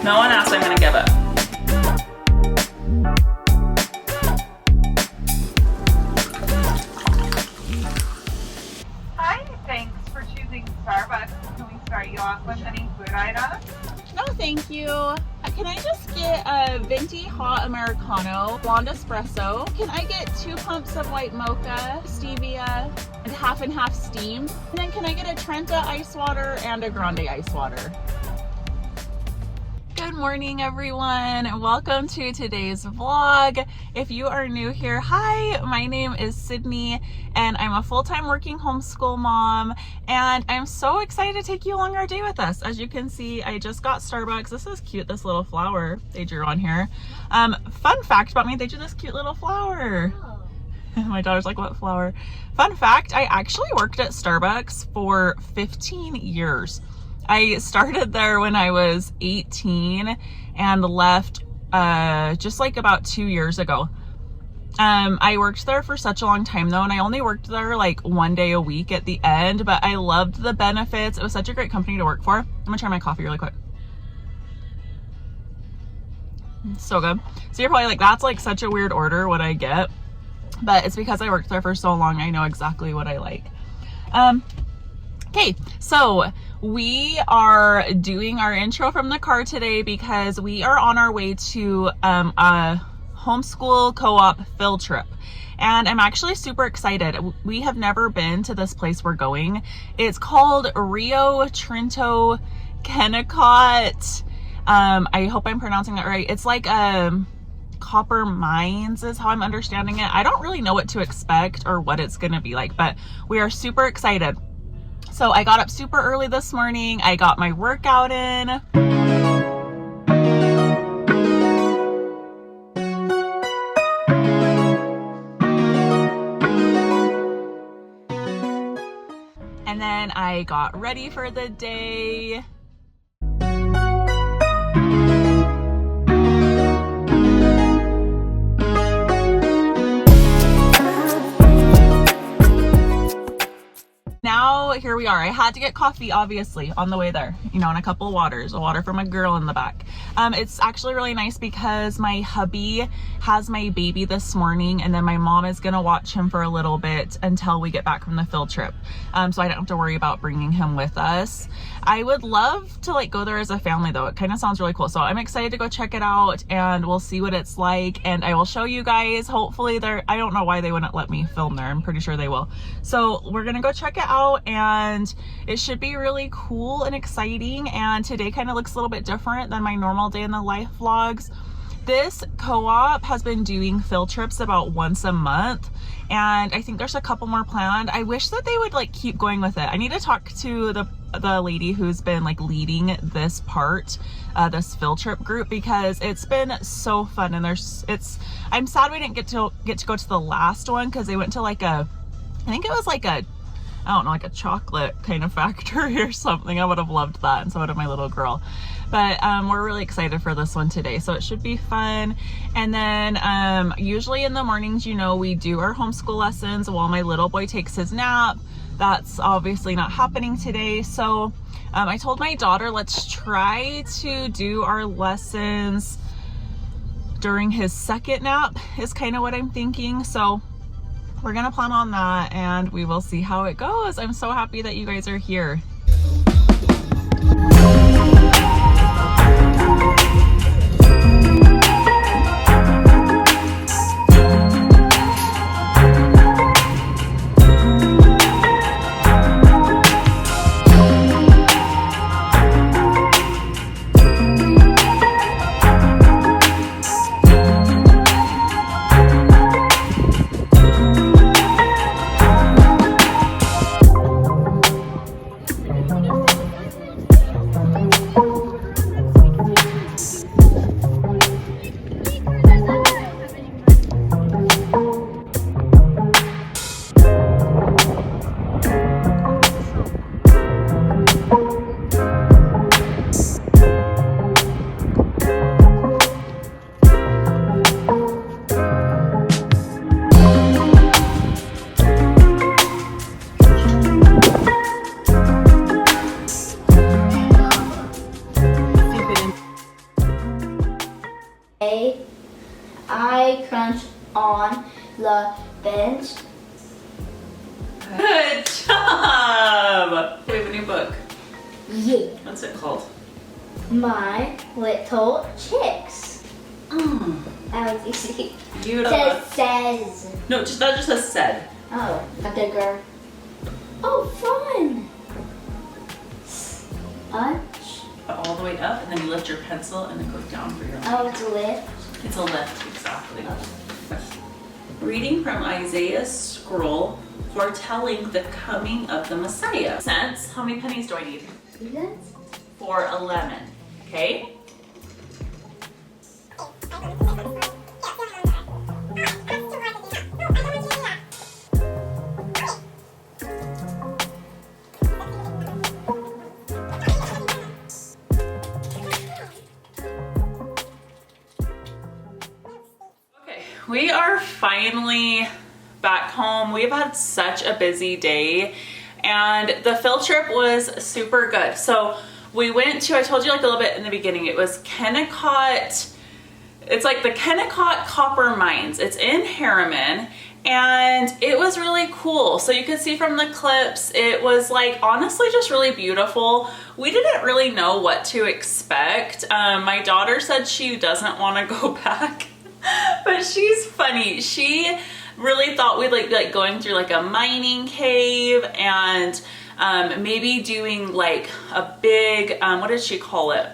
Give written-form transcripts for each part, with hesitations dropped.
no one asks, I'm gonna give it. Hi, thanks for choosing Starbucks. Can we start you off with any food items? No, thank you. Can I just get a venti hot Americano, blonde espresso? Can I get 2 pumps of white mocha, stevia, and half steamed? And then can I get a Trenta ice water and a grande ice water? Good morning, everyone, and welcome to today's vlog. If you are new here, hi, my name is Sydney, and I'm a full-time working homeschool mom, and I'm so excited to take you along our day with us. As you can see, I just got Starbucks. This is cute, this little flower they drew on here. Fun fact about me, they drew this cute little flower. Oh. My daughter's like, what flower? Fun fact, I actually worked at Starbucks for 15 years. I started there when I was 18 and left just like about 2 years ago. I worked there for such a long time though, and I only worked there like 1 day a week at the end, but I loved the benefits. It was such a great company to work for. I'm gonna try my coffee really quick. So good. So you're probably like, that's like such a weird order what I get, but it's because I worked there for so long. I know exactly what I like. Okay, so we are doing our intro from the car today because we are on our way to a homeschool co-op field trip, and I'm actually super excited. We have never been to this place we're going. It's called Rio Tinto Kennecott. I hope I'm pronouncing that right. It's like copper mines is how I'm understanding it. I don't really know what to expect or what it's gonna be like, but we are super excited. So I got up super early this morning. I got my workout in. And then I got ready for the day. Now here we are. I had to get coffee obviously on the way there, you know, and a couple of waters, a water from a girl in the back. It's actually really nice because my hubby has my baby this morning, and then my mom is gonna watch him for a little bit until we get back from the field trip, so I don't have to worry about bringing him with us. I would love to like go there as a family though. It kind of sounds really cool, so I'm excited to go check it out, and we'll see what it's like, and I will show you guys. Hopefully I don't know why they wouldn't let me film there. I'm pretty sure they will. So we're gonna go check it out, and it should be really cool and exciting. And today kind of looks a little bit different than my normal day in the life vlogs. This co-op has been doing field trips about once a month, and I think there's a couple more planned. I wish that they would like keep going with it. I need to talk to the lady who's been like leading this part, this field trip group, because it's been so fun. And I'm sad we didn't get to go to the last one because they went to like I think it was like I don't know, like a chocolate kind of factory or something. I would have loved that, and so would have my little girl. But we're really excited for this one today, so it should be fun. And then usually in the mornings, you know, we do our homeschool lessons while my little boy takes his nap. That's obviously not happening today, so I told my daughter, let's try to do our lessons during his second nap is kind of what I'm thinking. So we're gonna plan on that, and we will see how it goes. I'm so happy that you guys are here. I crunch on the bench. Good job! We have a new book. Yeah. What's it called? My Little Chicks. That was easy. Beautiful. It says. No, that just says said. Oh, a bigger. Oh, fun. Punch. All the way up, and then you lift your pencil, and it goes down for your. Oh, it's a lift. It's a lift, exactly. Reading from Isaiah's scroll, foretelling the coming of the Messiah. Cents. How many pennies do I need? 2 cents. For a lemon. Okay. We are finally back home. We've had such a busy day and the field trip was super good. So we went to, I told you like a little bit in the beginning, it was Kennecott. It's like the Kennecott Copper Mines. It's in Harriman and it was really cool. So you could see from the clips, it was like honestly just really beautiful. We didn't really know what to expect. My daughter said she doesn't want to go back. But she's funny. She really thought we'd like going through like a mining cave and maybe doing like a big, what did she call it?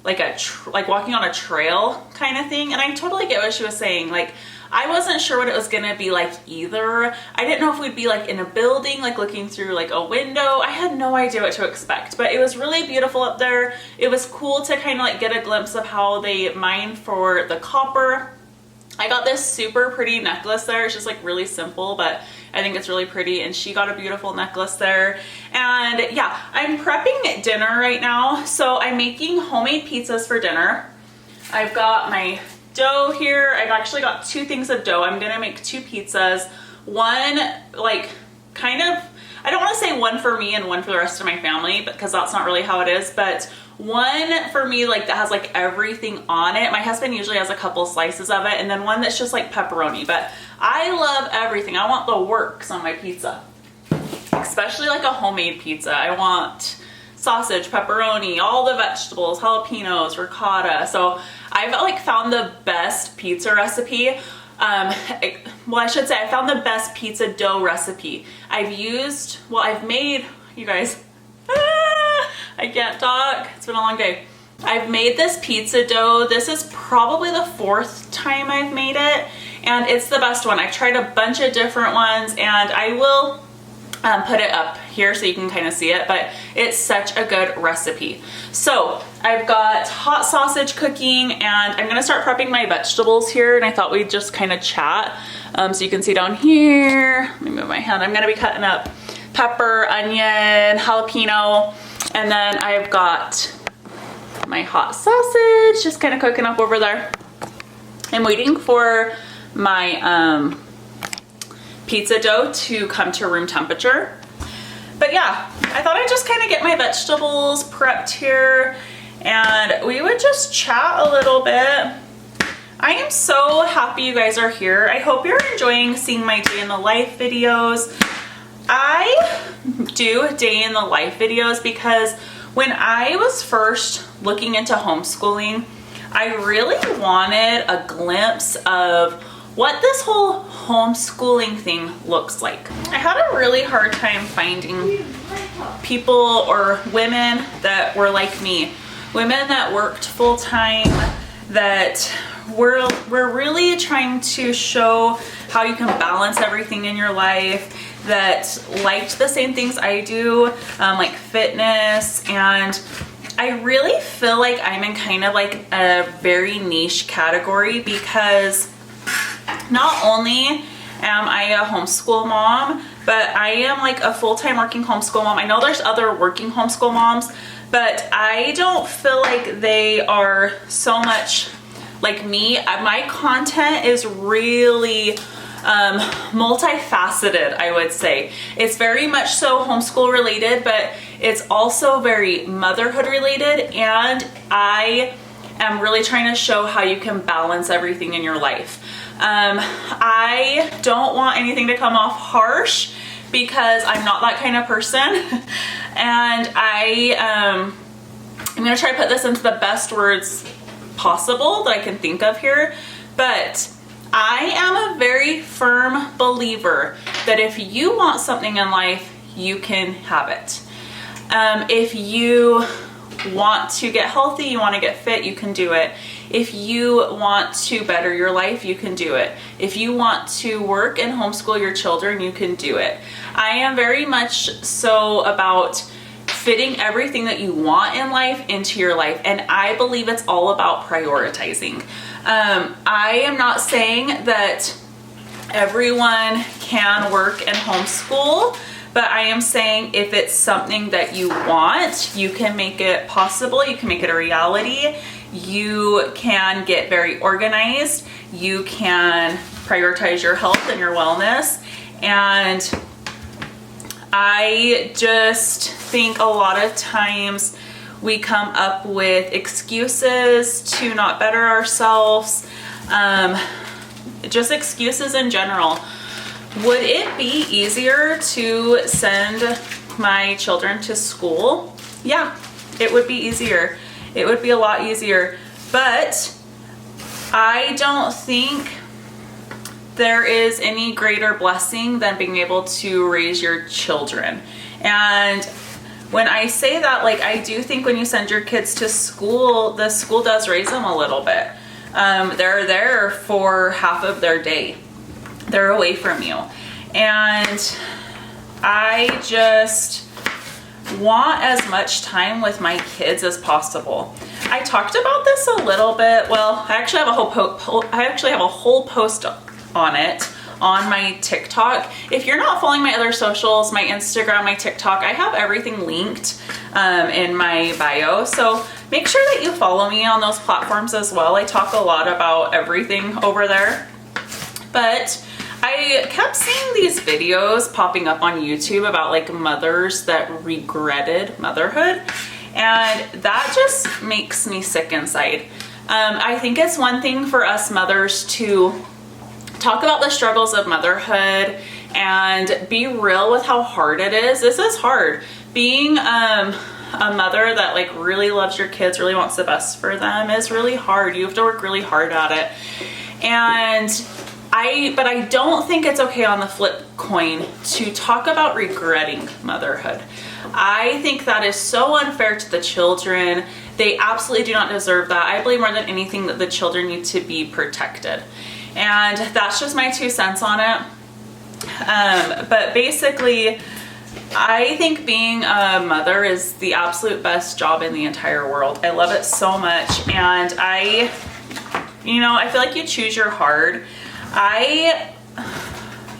Like like walking on a trail kind of thing. And I totally get what she was saying. Like I wasn't sure what it was gonna be like either. I didn't know if we'd be like in a building, like looking through like a window. I had no idea what to expect, but it was really beautiful up there. It was cool to kind of like get a glimpse of how they mine for the copper. I got this super pretty necklace there. It's just like really simple, but I think it's really pretty. And she got a beautiful necklace there. And yeah, I'm prepping dinner right now. So I'm making homemade pizzas for dinner. I've got my dough here. I've actually got 2 things of dough. I'm gonna make 2 pizzas. One like kind of, I don't want to say one for me and one for the rest of my family because that's not really how it is, but one for me like that has like everything on it. My husband usually has a couple slices of it, and then one that's just like pepperoni, but I love everything. I want the works on my pizza, especially like a homemade pizza. I want sausage, pepperoni, all the vegetables, jalapenos, ricotta. So I've like found the best pizza recipe. Well, I should say I found the best pizza dough recipe. I've made, you guys, I can't talk. It's been a long day. I've made this pizza dough. This is probably the 4th time I've made it, and it's the best one. I've tried a bunch of different ones, and I will put it up here so you can kind of see it, but it's such a good recipe. So I've got hot sausage cooking, and I'm gonna start prepping my vegetables here, and I thought we'd just kind of chat. So you can see down here, let me move my hand. I'm gonna be cutting up pepper, onion, jalapeno, and then I've got my hot sausage just kind of cooking up over there. I'm waiting for my pizza dough to come to room temperature. But yeah, I thought I'd just kind of get my vegetables prepped here and we would just chat a little bit. I am so happy you guys are here. I hope you're enjoying seeing my day in the life videos. I do day in the life videos because when I was first looking into homeschooling, I really wanted a glimpse of what this whole homeschooling thing looks like. I had a really hard time finding people or women that were like me, women that worked full-time, that were really trying to show how you can balance everything in your life, that liked the same things I do, like fitness. And I really feel like I'm in kind of like a very niche category because not only am I a homeschool mom, but I am like a full-time working homeschool mom. I know there's other working homeschool moms, but I don't feel like they are so much like me. My content is really multifaceted, I would say. It's very much so homeschool related, but it's also very motherhood related, and I am really trying to show how you can balance everything in your life. I don't want anything to come off harsh because I'm not that kind of person. And I'm gonna try to put this into the best words possible that I can think of here. But I am a very firm believer that if you want something in life, you can have it. If you want to get healthy, you want to get fit, you can do it. If you want to better your life, you can do it. If you want to work and homeschool your children, you can do it. I am very much so about fitting everything that you want in life into your life, and I believe it's all about prioritizing. I am not saying that everyone can work and homeschool, but I am saying if it's something that you want, you can make it possible, you can make it a reality, you can get very organized, you can prioritize your health and your wellness. And I just think a lot of times we come up with excuses to not better ourselves, just excuses in general. Would it be easier to send my children to school? Yeah, it would be easier. It would be a lot easier, but I don't think there is any greater blessing than being able to raise your children. And when I say that, like, I do think when you send your kids to school, the school does raise them a little bit. They're there for half of their day. They're away from you. And I just want as much time with my kids as possible. I talked about this a little bit. Well, I actually have a whole post on it on my TikTok. If you're not following my other socials, my Instagram, my TikTok, I have everything linked in my bio. So make sure that you follow me on those platforms as well. I talk a lot about everything over there. But I kept seeing these videos popping up on YouTube about like mothers that regretted motherhood, and that just makes me sick inside. I think it's one thing for us mothers to talk about the struggles of motherhood and be real with how hard it is. This is hard. Being a mother that like really loves your kids, really wants the best for them is really hard. You have to work really hard at it. But I don't think it's okay on the flip coin to talk about regretting motherhood. I think that is so unfair to the children. They absolutely do not deserve that. I believe more than anything that the children need to be protected. And that's just my 2 cents on it. But basically, I think being a mother is the absolute best job in the entire world. I love it so much. And I feel like you choose your hard.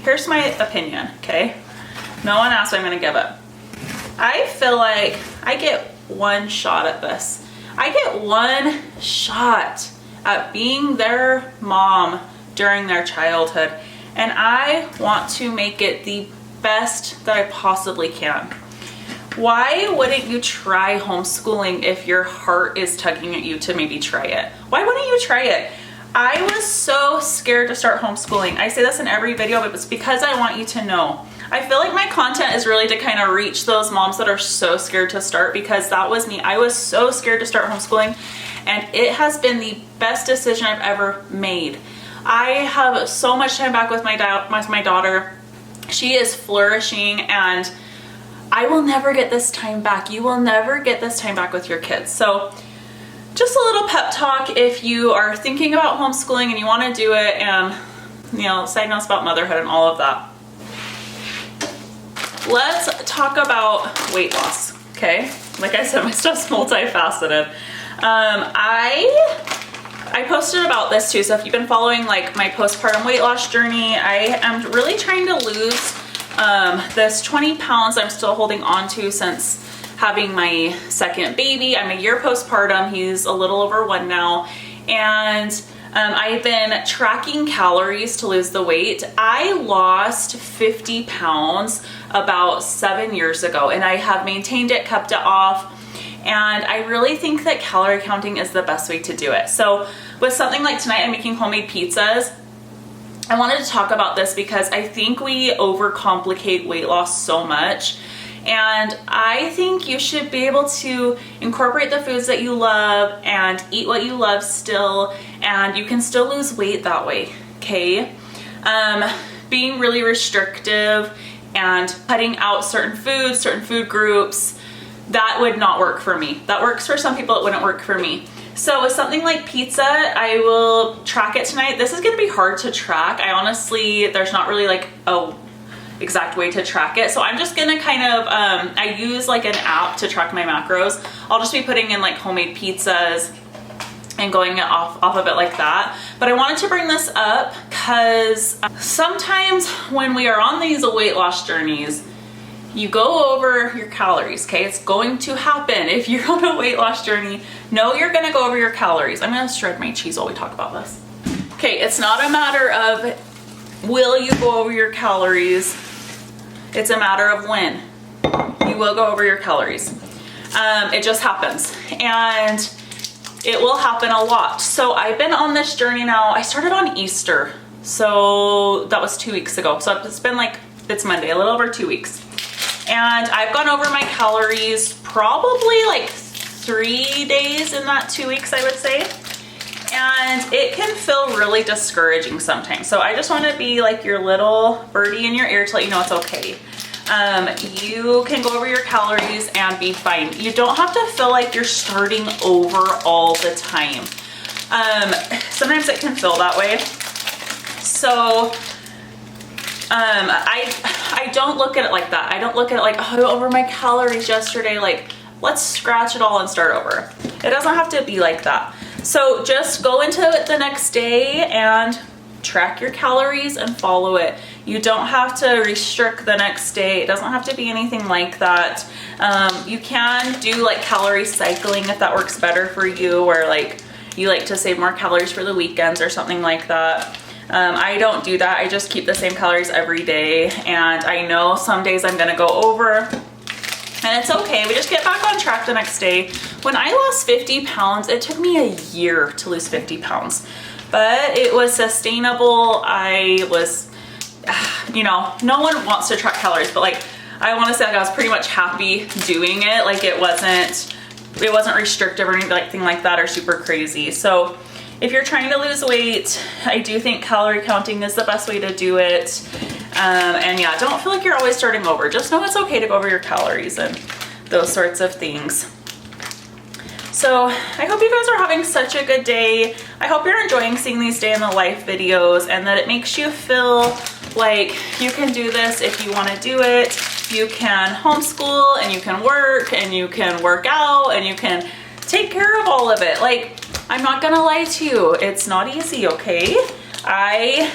Here's my opinion, okay? No one asked, I'm gonna give it. I feel like I get one shot at this. I get one shot at being their mom during their childhood, and I want to make it the best that I possibly can. Why wouldn't you try homeschooling if your heart is tugging at you to maybe try it? Why wouldn't you try it? I was so scared to start homeschooling. I say this in every video, but it's because I want you to know. I feel like my content is really to kind of reach those moms that are so scared to start, because that was me. I was so scared to start homeschooling, and it has been the best decision I've ever made. I have so much time back with my daughter. She is flourishing, and I will never get this time back. You will never get this time back with your kids. So just a little pep talk if you are thinking about homeschooling and you want to do it, and side notes about motherhood and all of that. Let's talk about weight loss, okay? Like I said, my stuff's multifaceted. I posted about this too, so if you've been following like my postpartum weight loss journey, I am really trying to lose this 20 pounds I'm still holding on to since having my second baby. I'm a year postpartum. He's a little over 1 now. And I've been tracking calories to lose the weight. I lost 50 pounds about 7 years ago, and I have maintained it, kept it off. And I really think that calorie counting is the best way to do it. So with something like tonight, I'm making homemade pizzas. I wanted to talk about this because I think we overcomplicate weight loss so much. And I think you should be able to incorporate the foods that you love and eat what you love still, and you can still lose weight that way, okay? Being really restrictive and cutting out certain foods, certain food groups, that would not work for me. That works for some people, it wouldn't work for me. So with something like pizza, I will track it tonight. This is gonna be hard to track. I honestly, there's not really like a exact way to track it. So I'm just gonna kind of, I use like an app to track my macros. I'll just be putting in like homemade pizzas and going off of it like that. But I wanted to bring this up because sometimes when we are on these weight loss journeys, you go over your calories, okay? It's going to happen. If you're on a weight loss journey, know you're gonna go over your calories. I'm gonna shred my cheese while we talk about this. Okay, it's not a matter of will you go over your calories, it's a matter of when. You will go over your calories. It just happens, and it will happen a lot. So I've been on this journey now. I started on Easter, so that was 2 weeks ago. So it's been like, it's Monday, a little over 2 weeks. And I've gone over my calories probably like 3 days in that 2 weeks, I would say. And it can feel really discouraging sometimes. So I just want to be like your little birdie in your ear to let you know it's okay. You can go over your calories and be fine. You don't have to feel like you're starting over all the time. Sometimes it can feel that way. So I don't look at it like that. I don't look at it like, oh, I went over my calories yesterday. Like, let's scratch it all and start over. It doesn't have to be like that. So just go into it the next day and track your calories and follow it. You don't have to restrict the next day. It doesn't have to be anything like that. You can do like calorie cycling if that works better for you, or like you like to save more calories for the weekends or something like that. I don't do that. I just keep the same calories every day, and I know some days I'm gonna go over, and it's okay. We just get back on track the next day. When I lost 50 pounds, it took me a year to lose 50 pounds, but it was sustainable. I was, you know, no one wants to track calories, but like, I want to say like I was pretty much happy doing it. Like it wasn't restrictive or anything like that or super crazy. So if you're trying to lose weight, I do think calorie counting is the best way to do it. And yeah, don't feel like you're always starting over. Just know it's okay to go over your calories and those sorts of things. So I hope you guys are having such a good day. I hope you're enjoying seeing these day in the life videos, and that it makes you feel like you can do this if you want to do it. You can homeschool, and you can work out, and you can take care of all of it. Like, I'm not gonna lie to you, it's not easy, okay? I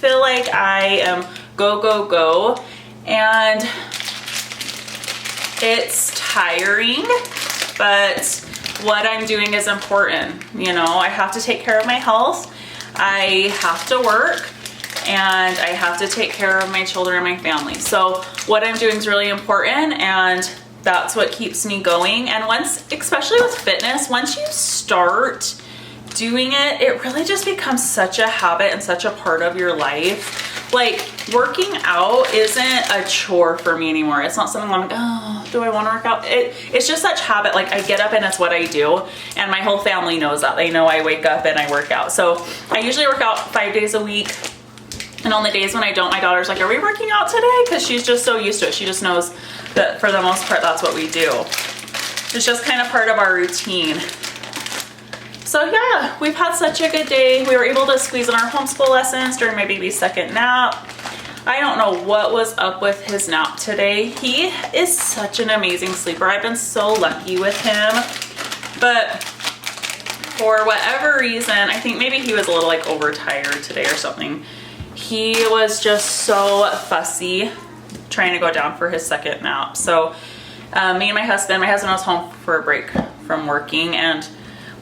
feel like I am go, go, go, and it's tiring, but what I'm doing is important. You know, I have to take care of my health, I have to work, and I have to take care of my children and my family. So what I'm doing is really important, and that's what keeps me going. And once, especially with fitness, once you start doing it, it really just becomes such a habit and such a part of your life. Like, working out isn't a chore for me anymore. It's not something I'm like, oh, do I want to work out? It's just such habit. Like, I get up and it's what I do, and my whole family knows that. They know I wake up and I work out. So I usually work out 5 days a week. And on the days when I don't, my daughter's like, are we working out today? Because she's just so used to it. She just knows that for the most part, that's what we do. It's just kind of part of our routine. So yeah, we've had such a good day. We were able to squeeze in our homeschool lessons during my baby's second nap. I don't know what was up with his nap today. He is such an amazing sleeper. I've been so lucky with him. But for whatever reason, I think maybe he was a little like overtired today or something. He was just so fussy trying to go down for his second nap. So me and my husband was home for a break from working, and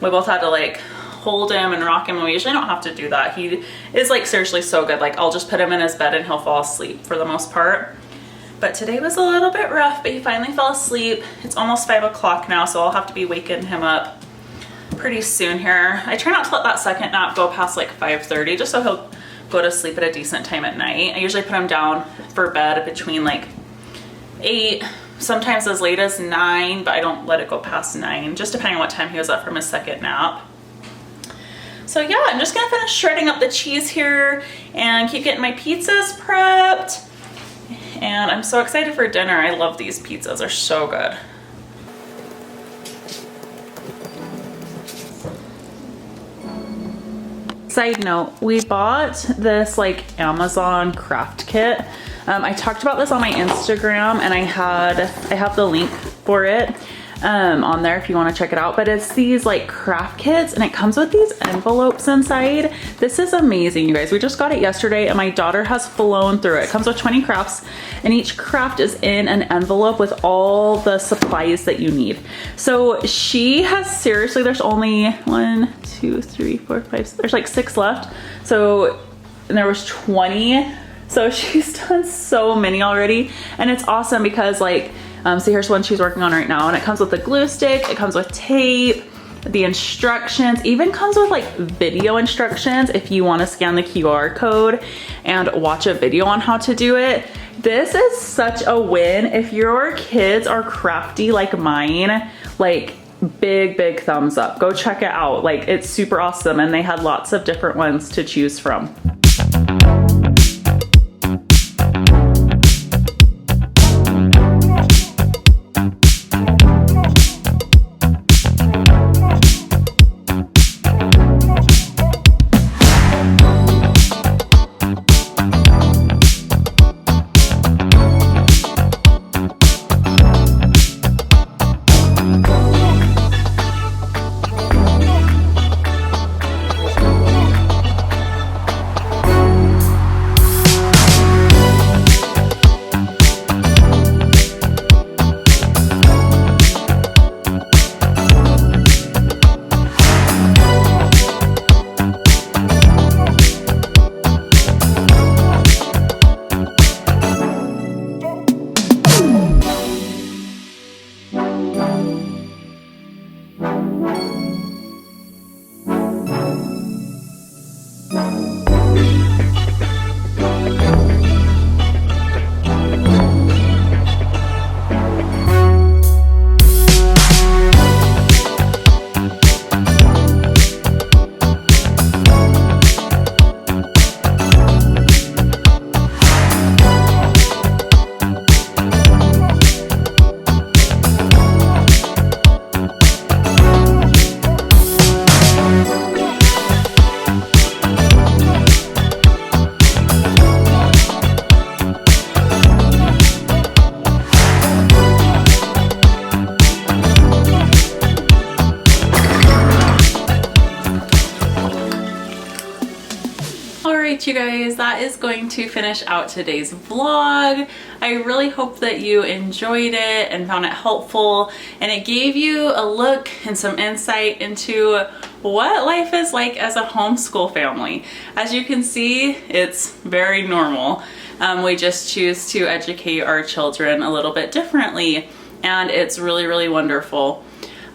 we both had to like hold him and rock him, and we usually don't have to do that. He is like seriously so good. Like, I'll just put him in his bed and he'll fall asleep for the most part. But today was a little bit rough, but he finally fell asleep. It's almost 5 o'clock now, so I'll have to be waking him up pretty soon here. I try not to let that second nap go past like 5:30, just so he'll go to sleep at a decent time at night. I usually put him down for bed between like 8, sometimes as late as 9, but I don't let it go past 9, just depending on what time he was up from his second nap. So yeah, I'm just gonna finish shredding up the cheese here and keep getting my pizzas prepped. And I'm so excited for dinner. I love these pizzas, they're so good. Side note, we bought this like Amazon craft kit. I talked about this on my Instagram, and I have the link for it on there if you want to check it out. But it's these like craft kits, and it comes with these envelopes inside. This is amazing, you guys. We just got it yesterday, and my daughter has flown through it. It comes with 20 crafts, and each craft is in an envelope with all the supplies that you need. So she has, seriously, there's only 1, 2, 3, 4, 5, there's like 6 left. So, and there was 20. So she's done so many already, and it's awesome because like, so here's one she's working on right now, and it comes with a glue stick, it comes with tape, the instructions, even comes with like video instructions if you want to scan the QR code and watch a video on how to do it. This is such a win. If your kids are crafty like mine, like big thumbs up. Go check it out. Like, it's super awesome, and they had lots of different ones to choose from. You guys, that is going to finish out today's vlog. I really hope that you enjoyed it and found it helpful, and it gave you a look and some insight into what life is like as a homeschool family. As you can see, it's very normal. We just choose to educate our children a little bit differently, and it's really wonderful.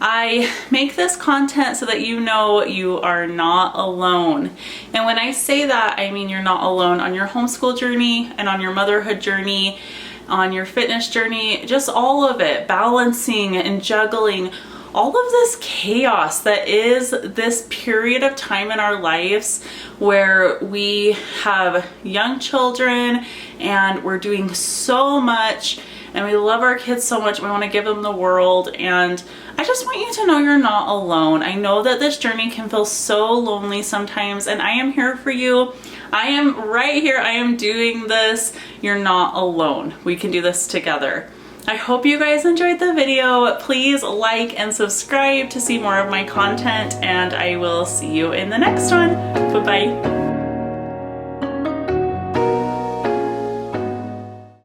I make this content so that you know you are not alone. And when I say that, I mean you're not alone on your homeschool journey and on your motherhood journey, on your fitness journey, just all of it, balancing and juggling all of this chaos that is this period of time in our lives where we have young children and we're doing so much and we love our kids so much. We want to give them the world, and I just want you to know you're not alone. I know that this journey can feel so lonely sometimes, and I am here for you. I am right here. I am doing this. You're not alone. We can do this together. I hope you guys enjoyed the video. Please like and subscribe to see more of my content, and I will see you in the next one. Bye-bye.